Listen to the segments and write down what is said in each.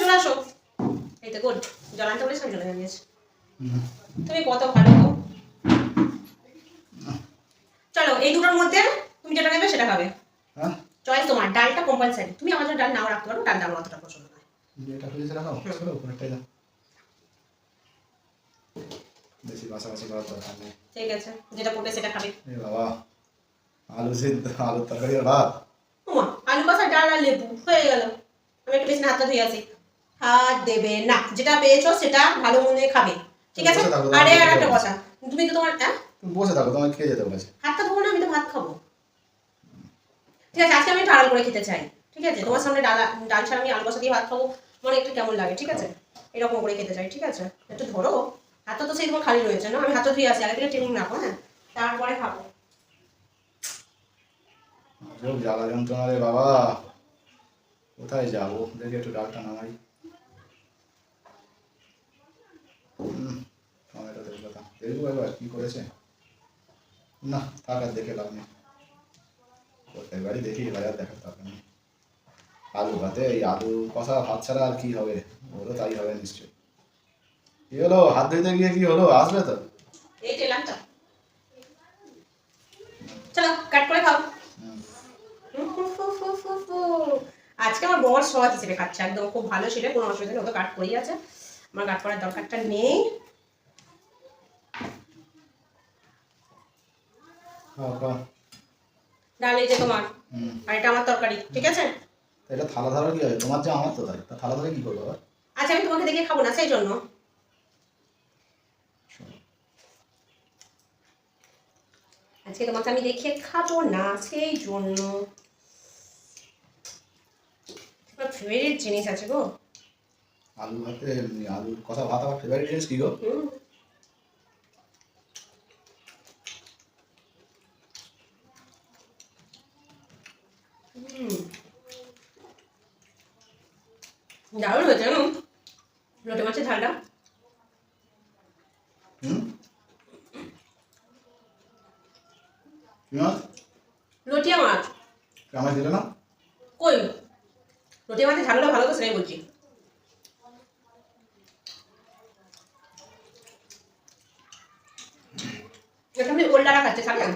চলে আসো। এই তো গুড, জল আনতে বলেছি আমি জল এনে দিয়েছি। তুমি কত ভালো গো। চলো এই দুটোর মধ্যে তুমি যেটা নেবে সেটা খাবে। হ্যাঁ চয়েস তোমার, ডালটা কম্পালসারি। তুমি আমার জন্য ডাল নাও রাখতে পারো, ডালটা আমার অতটা পছন্দ নয়। এটা হয়ে যাবে না চলো কোনটাই দাও বেশি বাসাবাসি করার দরকার নেই ঠিক আছে, যেটা পড়বে সেটা খাবে। এ বাবা আলু সিদ্ধ আলুর তরকারি আর ভাত ওমা, আলু কষা ডাল আর লেবু হয়ে গেল। আমি একটু বেশি হাতটা ধুয়ে আসি। হাত দেবে না, যেটা পেয়েছো সেটা ভালো মনে খাবে, ঠিক আছে? আরে আর একটা কথা, তুমি তো তোমার তুমি বসে থাকো তোমাকে খেয়ে যেতে বলেছে হাতটা ধোবো না, আমি তো ভাত খাবো। ঠিক আছে, আজকে আমি একটু আড়াল করে খেতে চাই, ঠিক আছে? তোমার সামনে ডাল ছাড়া আমি আলু কষা দিয়ে ভাত খাবো, মনে একটু কেমন লাগে, ঠিক আছে? এরকম করে খেতে চাই, ঠিক আছে? একটু ধরো, হাতটা তো সেই তোমার খালি রয়েছে না, আমি হাতটা ধুয়ে আসি, আগে থেকে টেবিল রাখো, হ্যাঁ? তারপরে খাবো। জ্বালা যন্ত্রণা রে বাবা কোথায় যাবো দেখি একটু ডালটা নামাই টমেটো দেখবো দেখবো একবার কি করেছে না থাক আর দেখে লাভ নেই প্রত্যেক বাড়ি দেখি এবার আর দেখার দরকার নেই আলু ভাতে এই আলু কষা ভাত ছাড়া আর কি হবে ওরও তাই হবে নিশ্চয়ই কি হলো হাত ধুইতে গিয়ে কি হলো আসবে তো এই টেলাম তো, চলো কাট করে খাও। আজকে আমার বর সহজ হিসেবে খাচ্ছে, একদম খুব ভালো, সেটা কোনো অসুবিধা নেই, ও তো কাট করেই আছে, আমার কাট করার দরকারটা নেই। ডাল এই যে তোমার, আর এটা আমার তরকারি, ঠিক আছে? এটা থালা ধরা কি হবে তোমার যে আমার তো তাই তা থালা ধরে কি করবো আবার আচ্ছা আমি তোমাকে দেখে খাবো না, সেই জন্য। আজকে তোমাকে আমি দেখে খাবো না, সেই জন্য। তোমার ফেভারিট জিনিস আছে গো। আলু ভাতে আলু কষা ভাত আমার ফেভারিট জিনিস কি গো দারুণ হয়েছে জানো, লোটে মাছের ঝালটা। লটিয়া মাছ আমার দিলে না কই, লটিয়া মাছের ঝালটা ভালো তো, সেটাই বলছি। এটা আমি ওল্ডারা খাচ্ছে, খাবেন?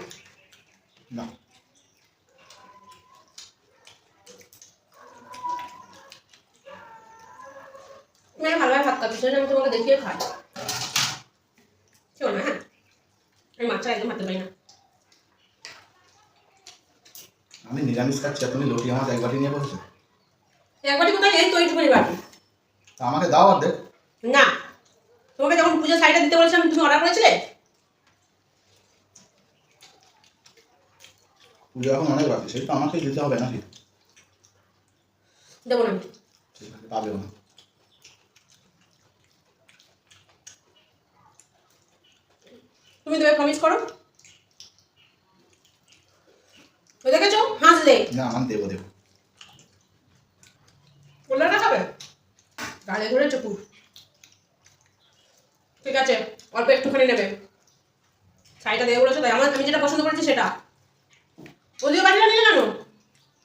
না তুমি ভালোভাবে ভাত খাচ্ছি, সেজন্য আমি তোমাকে দেখিয়ে খাই। কেউ না, হ্যাঁ আমি মাছটা একদম হাতে পারি না। আমি নিরামিষ খাচ্ছি তুমি লটি আমার এক বাটি নিয়ে বসেছো একবারই কোথায় এই তো এইটুকুনি বাটি। তা আমাকে দাও আর দেখ না, তোমাকে যখন পুজোর শাড়িটা দিতে বলেছিলাম তুমি অর্ডার করেছিলে। পুজো এখন অনেক বাকি সেই তো আমাকেই দিতে হবে নাকি দেবো না, ঠিক আছে পাবেও না তুমি দেবে, প্রমিস করো। ওই দেখেছো হাসলে। না আমি দেবো দেবো ওল্ডাটা খাবে, গালে ধরেছো খুব। ঠিক আছে, অল্প একটুখানি নেবে, শাড়িটা দেবে বলেছো তাই, আমি যেটা পছন্দ করেছি সেটা। ওদিকে বাটিটা নিলে কেন?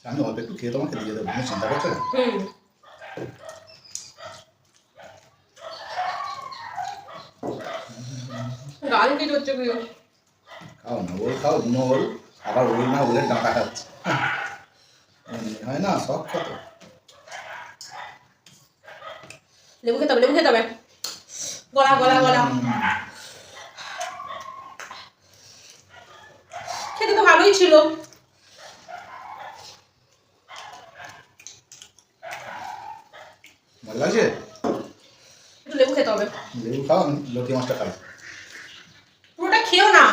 আমি অল্প একটু খেয়ে তোমাকে দিয়ে দেবো তুমি চিন্তা করছো না গাল কি করছে কি? খাও না ওল খাও দুনো ওল আবার ওল না ওলের ডাঁটা খাচ্ছে হয় না শখ কত লেবু খেতে হবে, লেবু খেতে হবে, গলা গলা গলা। খেতে তো ভালোই ছিল। ভালো লাগছে একটু লেবু খেতে হবে। লেবু খাও আমি লটি মাছটা খাই পুরোটা খেও না।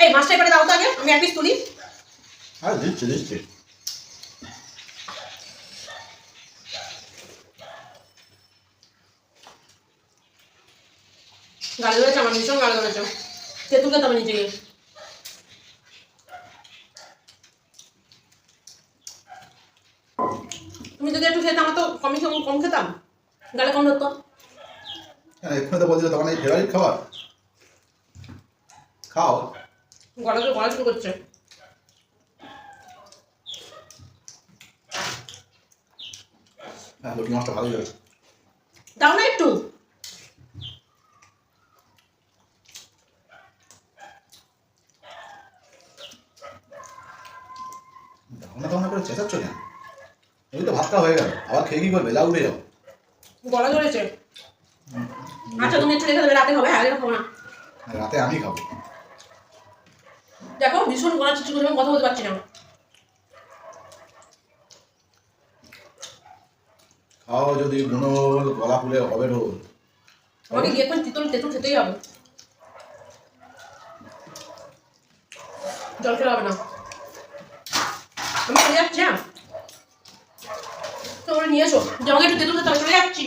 এই মাছটা এবারে দাও তো আগে, আমি এক পিস তুলি। আর দিচ্ছি দিচ্ছি গালে ধরেছে, আমার ভীষণ গালে ধরেছে। তেঁতুল খেতে হবে নিচে গিয়ে। তুমি যদি একটু খেতে আমার তো কম খেতাম, গালে কম ধরতো। এক্ষুনি তো বলছিল তখন এই ফেভারিট খাবার খাও গলা শুরু করছে। হ্যাঁ লটি মাছটা ভালোই হয়েছে। দাও না একটু। দেখো না করে চেঁচাচ্ছ কেন? এই তো ভাতটা হয়ে গেল, আবার খেয়ে কি করবে? যা উঠে যাও। গলা ধরেছে। আচ্ছা তুমি একটু রেখে দেবে, রাতে হবে, আগে খাবো না। রাতে আমি খাবো। দেখো ভীষণ গলা চিচি করে, আমি কথা বলতে পারছি না। খাও যদি বুনো গলা ফুলে হবে রোল। আমাকে গিয়ে এখন তেঁতুল তেঁতুল খেতেই হবে। জল খেলে হবে না। আমি চলে যাচ্ছি, হ্যাঁ তোমরা নিয়ে এসো, যে আমাকে একটু তেঁতুল খেতে হবে, চলে যাচ্ছি।